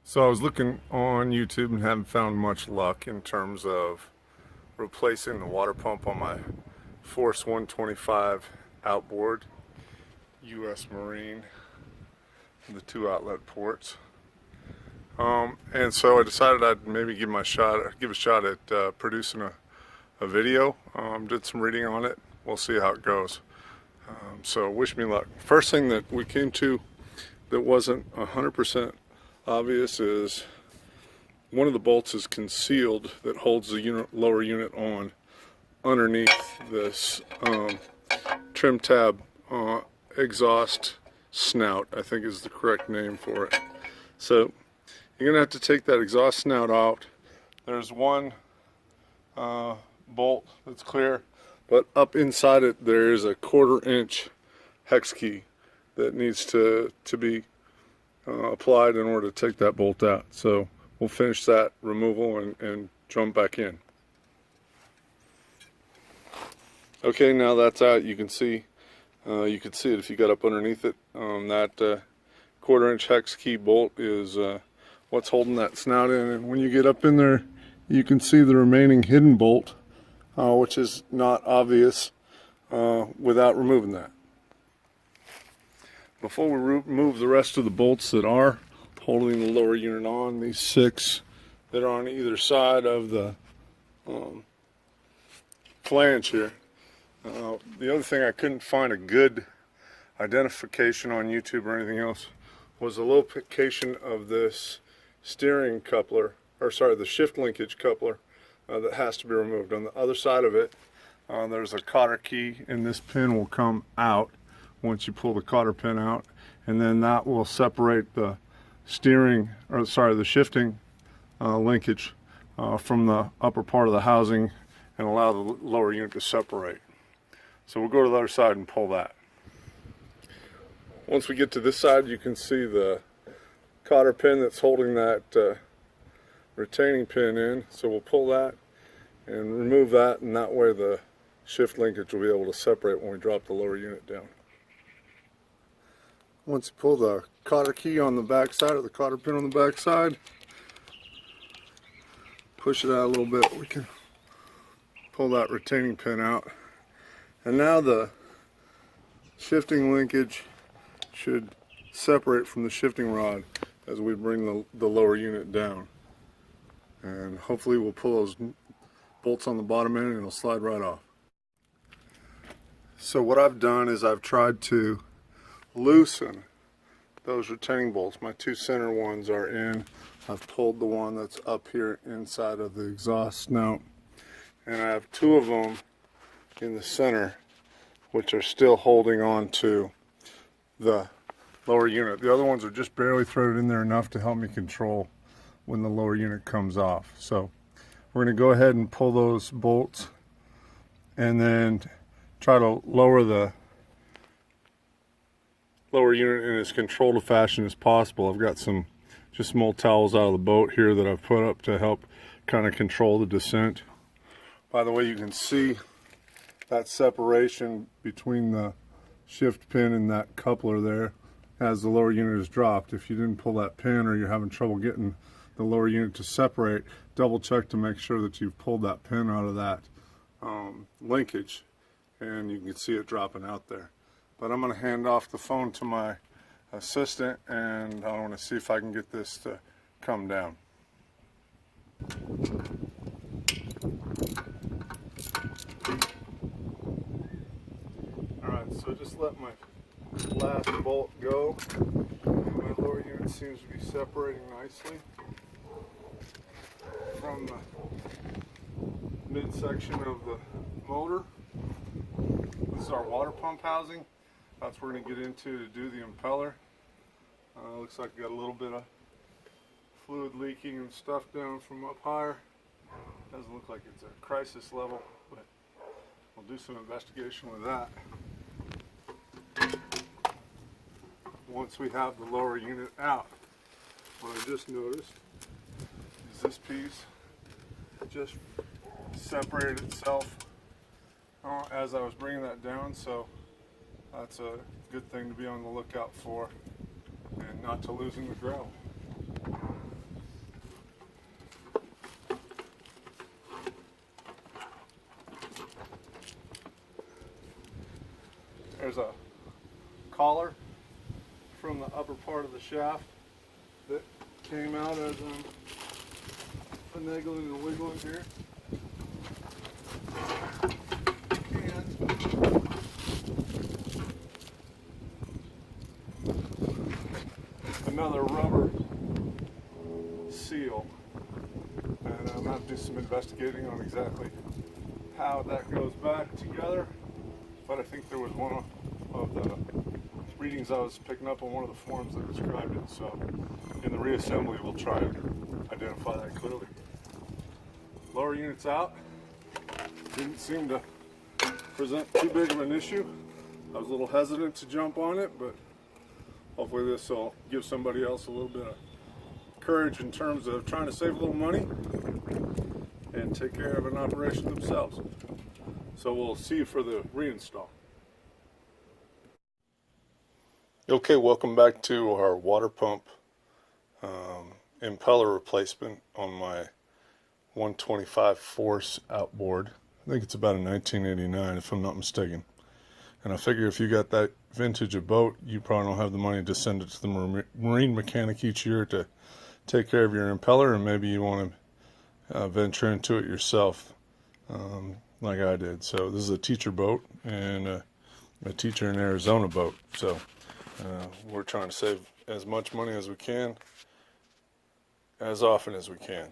So I was looking on YouTube and haven't found much luck in terms of replacing the water pump on my Force 125 outboard, US Marine, the 2 outlet ports. And so I decided I'd maybe give a shot at producing a video. Did some reading on it. We'll see how it goes. So wish me luck. First thing that we came to that wasn't 100% obvious is one of the bolts is concealed that holds the lower unit on underneath this trim tab exhaust snout, I think is the correct name for it. So you're gonna have to take that exhaust snout out. There's one bolt that's clear, but up inside it there is a 1/4 inch hex key that needs to be applied in order to take that bolt out. So we'll finish that removal and jump back in. Okay, now that's out. You can see it if you got up underneath it. That 1/4 inch hex key bolt is what's holding that snout in, and when you get up in there you can see the remaining hidden bolt, which is not obvious without removing that. Before we remove the rest of the bolts that are holding the lower unit on, these 6 that are on either side of the flange here. The other thing, I couldn't find a good identification on YouTube or anything else, was the location of this steering coupler, or sorry, the shift linkage coupler that has to be removed. On the other side of it, there's a cotter key, and this pin will come out once you pull the cotter pin out, and then that will separate the the shifting linkage from the upper part of the housing and allow the lower unit to separate. So we'll go to the other side and pull that. Once we get to this side, you can see the cotter pin that's holding that retaining pin in. So we'll pull that and remove that, and that way the shift linkage will be able to separate when we drop the lower unit down. Once you pull the cotter key on the back side, or the cotter pin on the back side, push it out a little bit, we can pull that retaining pin out. And now the shifting linkage should separate from the shifting rod as we bring the lower unit down. And hopefully we'll pull those bolts on the bottom end and it'll slide right off. So what I've done is I've tried to loosen those retaining bolts. My 2 center ones are in. I've pulled the one that's up here inside of the exhaust snout, and I have 2 of them in the center which are still holding on to the lower unit. The other ones are just barely threaded in there enough to help me control when the lower unit comes off. So we're going to go ahead and pull those bolts and then try to lower the lower unit in as controlled a fashion as possible. I've got some old towels out of the boat here that I've put up to help kind of control the descent. By the way, you can see that separation between the shift pin and that coupler there as the lower unit is dropped. If you didn't pull that pin, or you're having trouble getting the lower unit to separate, double check to make sure that you've pulled that pin out of that linkage, and you can see it dropping out there. But I'm going to hand off the phone to my assistant, and I want to see if I can get this to come down. Alright, so just let my last bolt go. My lower unit seems to be separating nicely from the midsection of the motor. This is our water pump housing. That's what we're going to get into to do the impeller. Looks like we got a little bit of fluid leaking and stuff down from up higher. Doesn't look like it's a crisis level, but we'll do some investigation with that. Once we have the lower unit out, what I just noticed is this piece just separated itself as I was bringing that down, so that's a good thing to be on the lookout for, and not to lose in the gravel. There's a collar from the upper part of the shaft that came out as I'm finagling and wiggling here. And another rubber seal. And I'm going to have to do some investigating on exactly how that goes back together. But I think there was one of the readings I was picking up on one of the forums that described it. So in the reassembly, we'll try and identify that clearly. Lower units out. Didn't seem to present too big of an issue. I was a little hesitant to jump on it, but hopefully this will give somebody else a little bit of courage in terms of trying to save a little money and take care of an operation themselves. So we'll see you for the reinstall. Okay, welcome back to our water pump impeller replacement on my 125 force outboard. I think it's about a 1989 if I'm not mistaken. And I figure if you got that vintage of boat, you probably don't have the money to send it to the marine mechanic each year to take care of your impeller, and maybe you want to venture into it yourself like I did. So this is a teacher boat and a teacher in Arizona boat. So we're trying to save as much money as we can, as often as we can,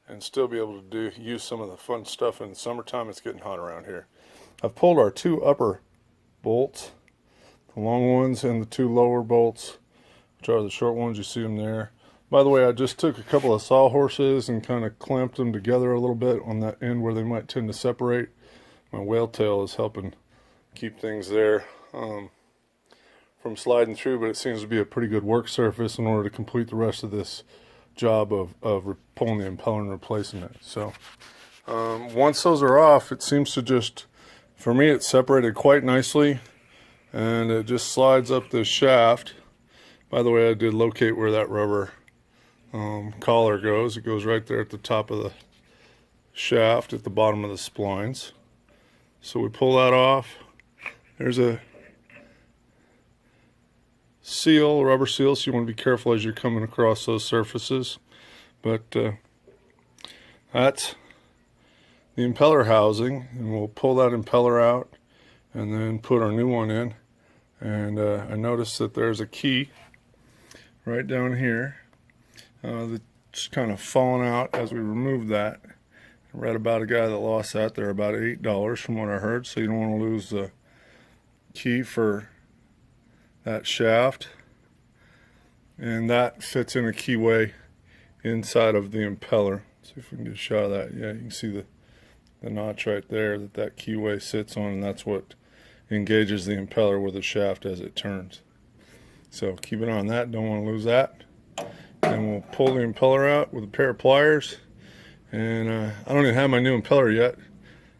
and still be able to use some of the fun stuff in the summertime. It's getting hot around here. I've pulled our two upper bolts, the long ones, and the two lower bolts, which are the short ones. You see them there. By the way, I just took a couple of sawhorses and kind of clamped them together a little bit on that end where they might tend to separate. My whale tail is helping keep things there from sliding through, but it seems to be a pretty good work surface in order to complete the rest of this job of pulling the impeller and replacing it. So once those are off, it seems to just, for me, it's separated quite nicely, and it just slides up this shaft. By the way, I did locate where that rubber collar goes. It goes right there at the top of the shaft at the bottom of the splines. So we pull that off. There's a seal, a rubber seal, so you want to be careful as you're coming across those surfaces. But that's the impeller housing, and we'll pull that impeller out and then put our new one in. And I noticed that there's a key right down here that's kind of fallen out as we removed that. I read about a guy that lost that. They're about $8 from what I heard, so you don't want to lose the key for that shaft. And that fits in a keyway inside of the impeller. Let's see if we can get a shot of that. Yeah, you can see the notch right there that keyway sits on, and that's what engages the impeller with the shaft as it turns. So keep it on that, don't want to lose that. And we'll pull the impeller out with a pair of pliers. And I don't even have my new impeller yet.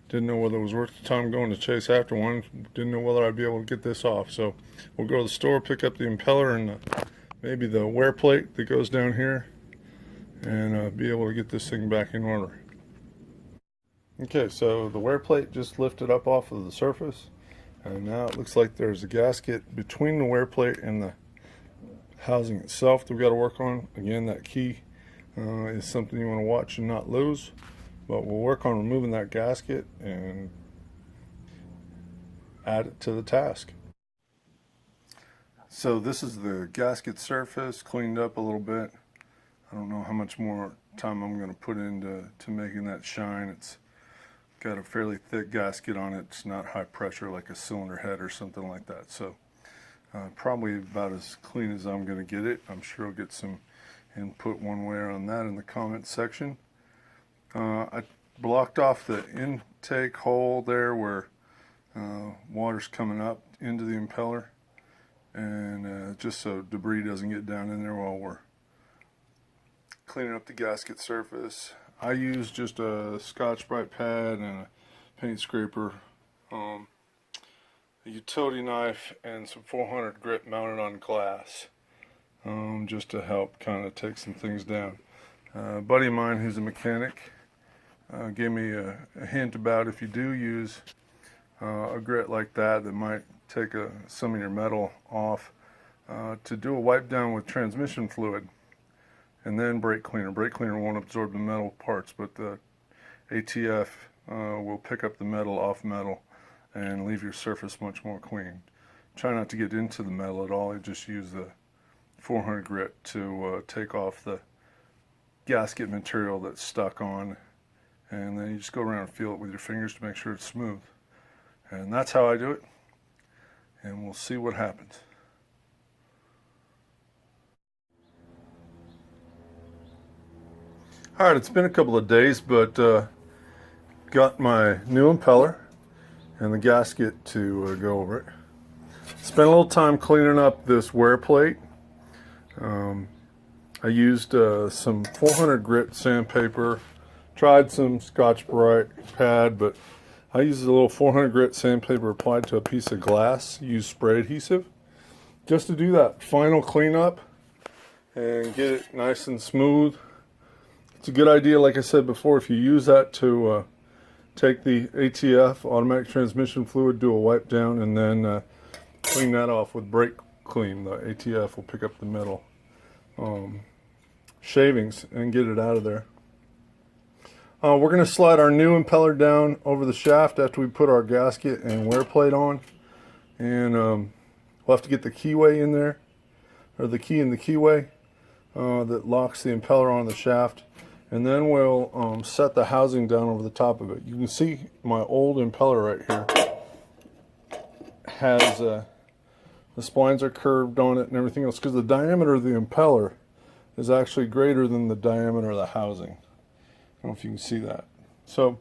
Didn't know whether it was worth the time going to chase after one. Didn't know whether I'd be able to get this off. So we'll go to the store, pick up the impeller and maybe the wear plate that goes down here, and be able to get this thing back in order. Okay, so the wear plate just lifted up off of the surface, and now it looks like there's a gasket between the wear plate and the housing itself that we've got to work on. Again, that key is something you want to watch and not lose, but we'll work on removing that gasket and add it to the task. So this is the gasket surface, cleaned up a little bit. I don't know how much more time I'm going to put into making that shine. It's got a fairly thick gasket on it. It's not high pressure like a cylinder head or something like that. So probably about as clean as I'm going to get it. I'm sure I'll get some input one way or on that in the comment section. I blocked off the intake hole there where water's coming up into the impeller, and just so debris doesn't get down in there while we're cleaning up the gasket surface. I use just a Scotch-Brite pad and a paint scraper, a utility knife, and some 400 grit mounted on glass, just to help kind of take some things down. A buddy of mine who's a mechanic gave me a hint about if you do use a grit like that might take some of your metal off, to do a wipe down with transmission fluid and then brake cleaner. Brake cleaner won't absorb the metal parts, but the ATF will pick up the metal off metal and leave your surface much more clean. Try not to get into the metal at all. You just use the 400 grit to take off the gasket material that's stuck on, and then you just go around and feel it with your fingers to make sure it's smooth. And that's how I do it, and we'll see what happens. Alright, it's been a couple of days, but got my new impeller and the gasket to go over it. Spent a little time cleaning up this wear plate. I used some 400 grit sandpaper, tried some Scotch-Brite pad, but I used a little 400 grit sandpaper applied to a piece of glass, used spray adhesive, just to do that final cleanup and get it nice and smooth. It's a good idea, like I said before, if you use that to take the ATF, automatic transmission fluid, do a wipe down, and then clean that off with brake clean. The ATF will pick up the metal shavings and get it out of there. We're going to slide our new impeller down over the shaft after we put our gasket and wear plate on, and we'll have to get the keyway in there, or the key in the keyway that locks the impeller on the shaft, and then we'll set the housing down over the top of it. You can see my old impeller right here has the splines are curved on it and everything else, because the diameter of the impeller is actually greater than the diameter of the housing. I don't know if you can see that. So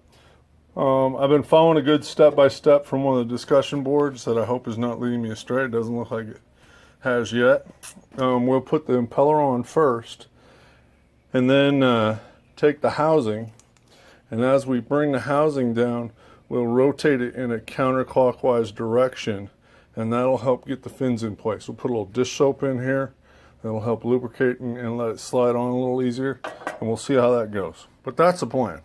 I've been following a good step-by-step from one of the discussion boards that I hope is not leading me astray. It doesn't look like it has yet. We'll put the impeller on first, and then take the housing, and as we bring the housing down, we'll rotate it in a counterclockwise direction, and that'll help get the fins in place. We'll put a little dish soap in here. That'll help lubricate and let it slide on a little easier, and we'll see how that goes. But that's the plan.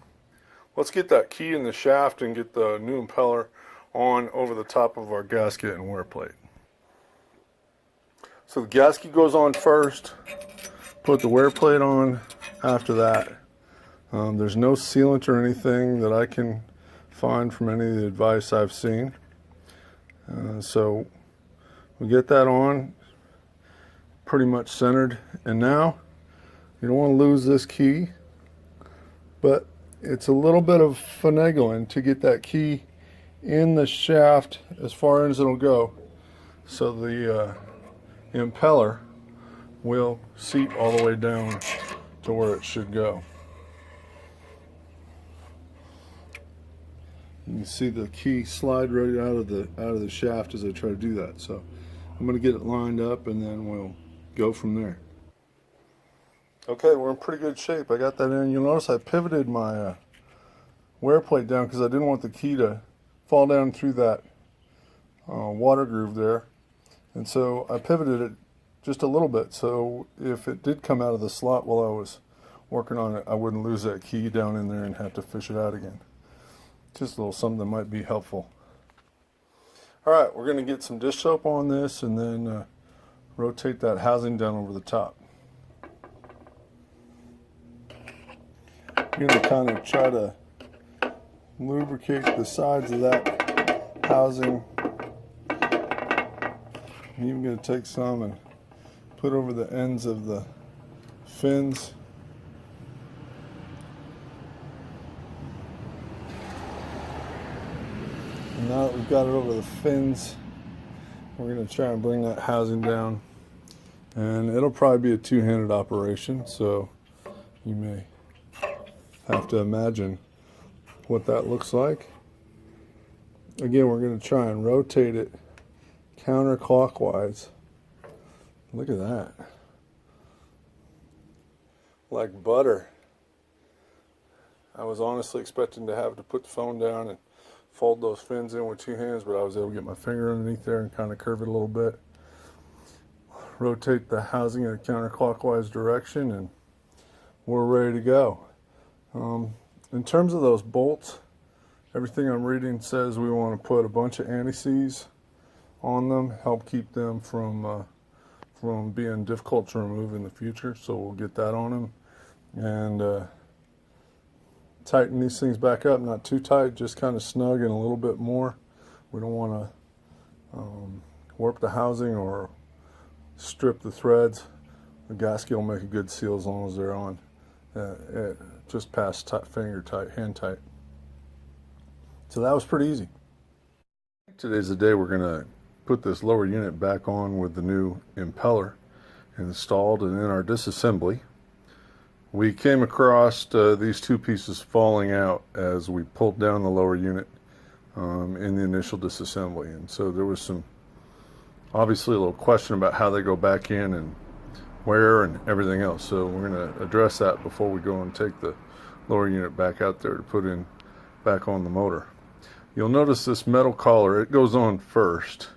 Let's get that key in the shaft and get the new impeller on over the top of our gasket and wear plate. So the gasket goes on first, put the wear plate on after that. There's no sealant or anything that I can find from any of the advice I've seen. So we get that on, pretty much centered, and now you don't want to lose this key, but it's a little bit of finagling to get that key in the shaft as far as it'll go, so the impeller will seat all the way down to where it should go. You can see the key slide right out of the shaft as I try to do that. So I'm going to get it lined up, and then we'll go from there. Okay, we're in pretty good shape. I got that in. You'll notice I pivoted my wear plate down because I didn't want the key to fall down through that water groove there. And so I pivoted it just a little bit, so if it did come out of the slot while I was working on it, I wouldn't lose that key down in there and have to fish it out again. Just a little something that might be helpful. Alright, we're going to get some dish soap on this and then rotate that housing down over the top. I'm going to kind of try to lubricate the sides of that housing. I'm even going to take some and put over the ends of the fins. And now that we've got it over the fins, we're going to try and bring that housing down. And it'll probably be a two-handed operation, so you may have to imagine what that looks like. Again, we're going to try and rotate it counterclockwise. Look at that. Like butter. I was honestly expecting to have to put the phone down and fold those fins in with two hands, but I was able to get my finger underneath there and kind of curve it a little bit. Rotate the housing in a counterclockwise direction, and we're ready to go. In terms of those bolts, Everything I'm reading says we want to put a bunch of anti-seize on them, help keep them from being difficult to remove in the future. So we'll get that on them and tighten these things back up. Not too tight, just kind of snug and a little bit more. We don't want to warp the housing or strip the threads. The gasket will make a good seal as long as they're on just past finger tight, hand tight. So that was pretty easy. Today's the day we're going to put this lower unit back on with the new impeller installed and in our disassembly. We came across these two pieces falling out as we pulled down the lower unit in the initial disassembly, and so there was obviously a little question about how they go back in and where and everything else. So we're going to address that before we go and take the lower unit back out there to put in back on the motor. You'll notice this metal collar, it goes on first,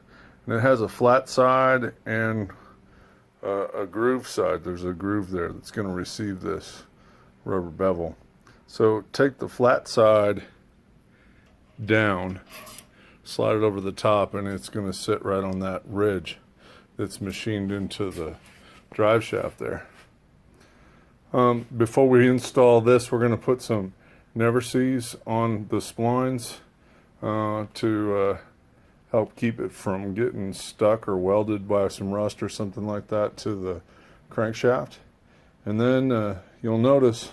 and it has a flat side and a groove side. There's a groove there that's going to receive this rubber bevel. So take the flat side down, slide it over the top, and it's going to sit right on that ridge that's machined into the drive shaft there. Before we install this, we're going to put some never-sees on the splines to help keep it from getting stuck or welded by some rust or something like that to the crankshaft. And then you'll notice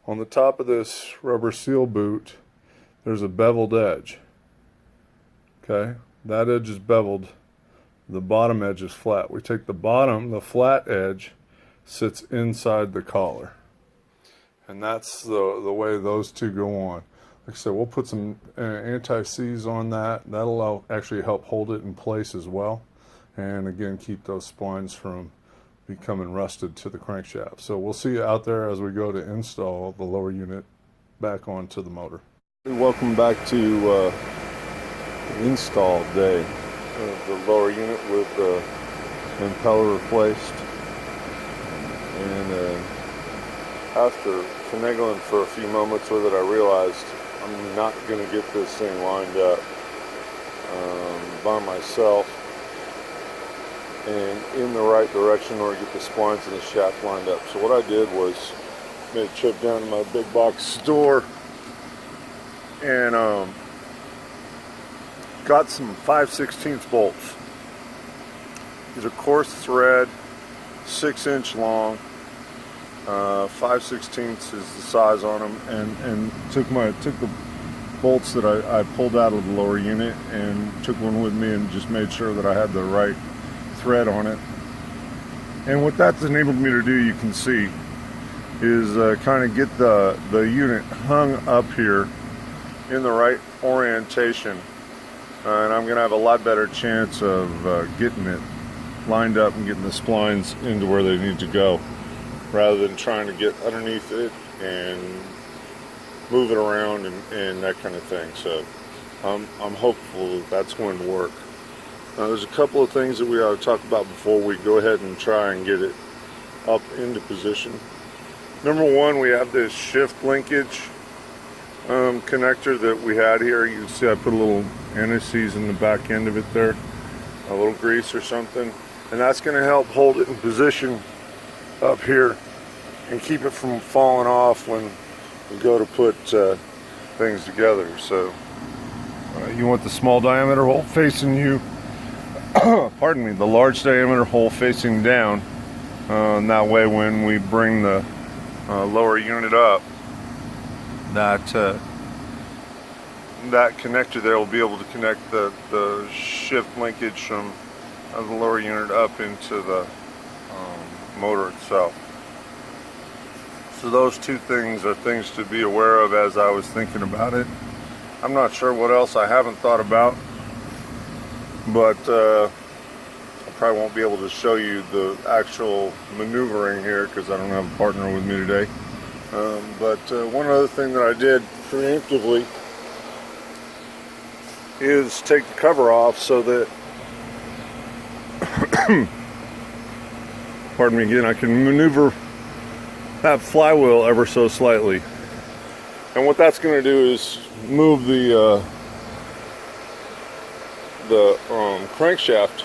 on the top of this rubber seal boot there's a beveled edge. Okay, that edge is beveled, the bottom edge is flat. We take the flat edge sits inside the collar, and that's the way those two go on. Like I said, we'll put some anti-seize on that. That'll actually help hold it in place as well, and again keep those splines from becoming rusted to the crankshaft. So we'll see you out there as we go to install the lower unit back onto the motor. Welcome back to the install day of the lower unit with the impeller replaced. And after finagling for a few moments with it, I realized I'm not going to get this thing lined up by myself and in the right direction in order to get the splines and the shaft lined up. So what I did was made a trip down to my big box store and got some 5/16 bolts. These are coarse thread, 6-inch long. 5/16 is the size on them, and took the bolts that I pulled out of the lower unit and took one with me and just made sure that I had the right thread on it. And what that's enabled me to do, you can see, is kind of get the unit hung up here in the right orientation, and I'm going to have a lot better chance of getting it lined up and getting the splines into where they need to go, rather than trying to get underneath it and move it around and that kind of thing. So I'm hopeful that that's going to work. Now there's a couple of things that we ought to talk about before we go ahead and try and get it up into position. Number one, we have this shift linkage connector that we had here. You can see I put a little anti-seize in the back end of it there, a little grease or something, and that's going to help hold it in position up here and keep it from falling off when we go to put things together. So you want the small diameter hole facing you, pardon me, the large diameter hole facing down, and that way when we bring the lower unit up, that connector there will be able to connect the shift linkage from the lower unit up into the motor itself. So those two things are things to be aware of as I was thinking about it. I'm not sure what else I haven't thought about, but I probably won't be able to show you the actual maneuvering here because I don't have a partner with me today. But one other thing that I did preemptively is take the cover off so that pardon me again, I can maneuver that flywheel ever so slightly. And what that's going to do is move the crankshaft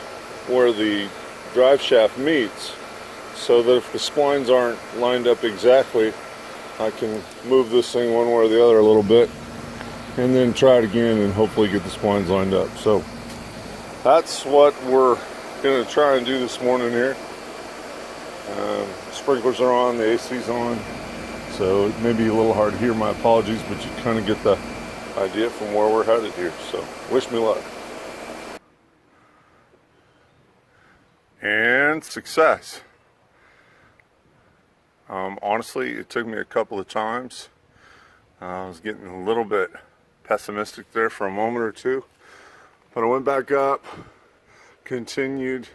where the drive shaft meets, so that if the splines aren't lined up exactly, I can move this thing one way or the other a little bit and then try it again and hopefully get the splines lined up. So that's what we're going to try and do this morning here. Sprinklers are on, the AC's on, so it may be a little hard to hear. My apologies, but you kind of get the idea from where we're headed here. So wish me luck. And success. Honestly, it took me a couple of times. I was getting a little bit pessimistic there for a moment or two, but I went back up, continued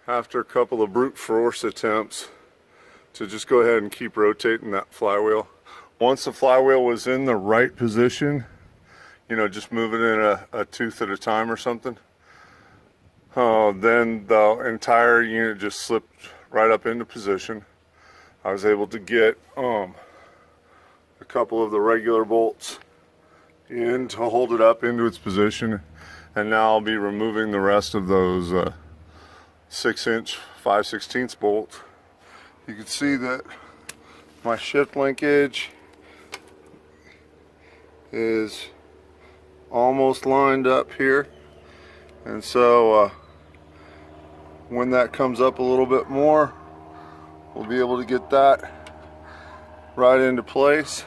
after a couple of brute force attempts to just go ahead and keep rotating that flywheel. Once the flywheel was in the right position, you know, just moving in a tooth at a time or something, then the entire unit just slipped right up into position. I was able to get a couple of the regular bolts in to hold it up into its position, and now I'll be removing the rest of those 6-inch 5/16 bolts. You can see that my shift linkage is almost lined up here, and so when that comes up a little bit more, we'll be able to get that right into place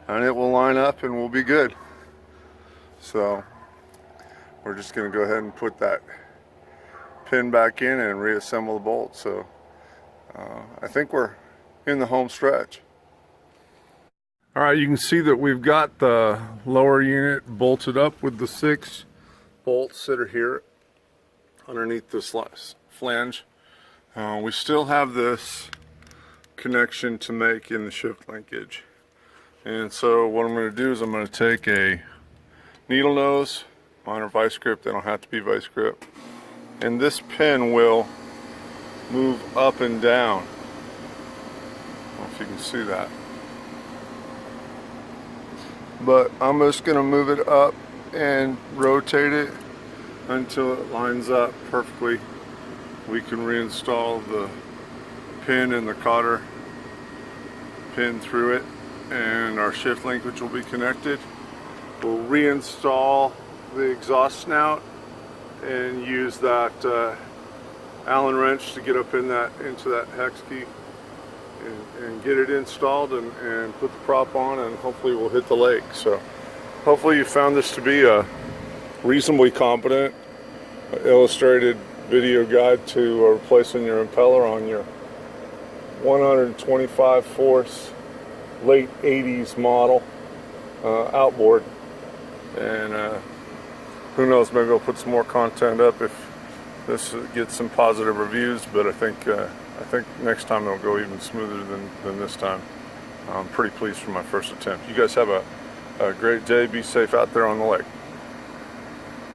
and it will line up and we'll be good. So we're just going to go ahead and put that pin back in and reassemble the bolt. So I think we're in the home stretch. All right, you can see that we've got the lower unit bolted up with the 6 bolts that are here underneath this flange. We still have this connection to make in the shift linkage. And so what I'm going to do is I'm going to take a needle nose, mine are vice grip, they don't have to be vice grip, and this pin will move up and down. I don't know if you can see that, but I'm just going to move it up and rotate it until it lines up perfectly. We can reinstall the pin and the cotter pin through it, and our shift linkage will be connected. We'll reinstall the exhaust snout and use that Allen wrench to get up in into that hex key and get it installed and put the prop on, and hopefully we'll hit the lake. So hopefully you found this to be a reasonably competent illustrated video guide to replacing your impeller on your 125 force late 80s model outboard. And who knows, maybe I'll put some more content up if this gets some positive reviews, but I think next time it'll go even smoother than this time. I'm pretty pleased for my first attempt. You guys have a great day. Be safe out there on the lake.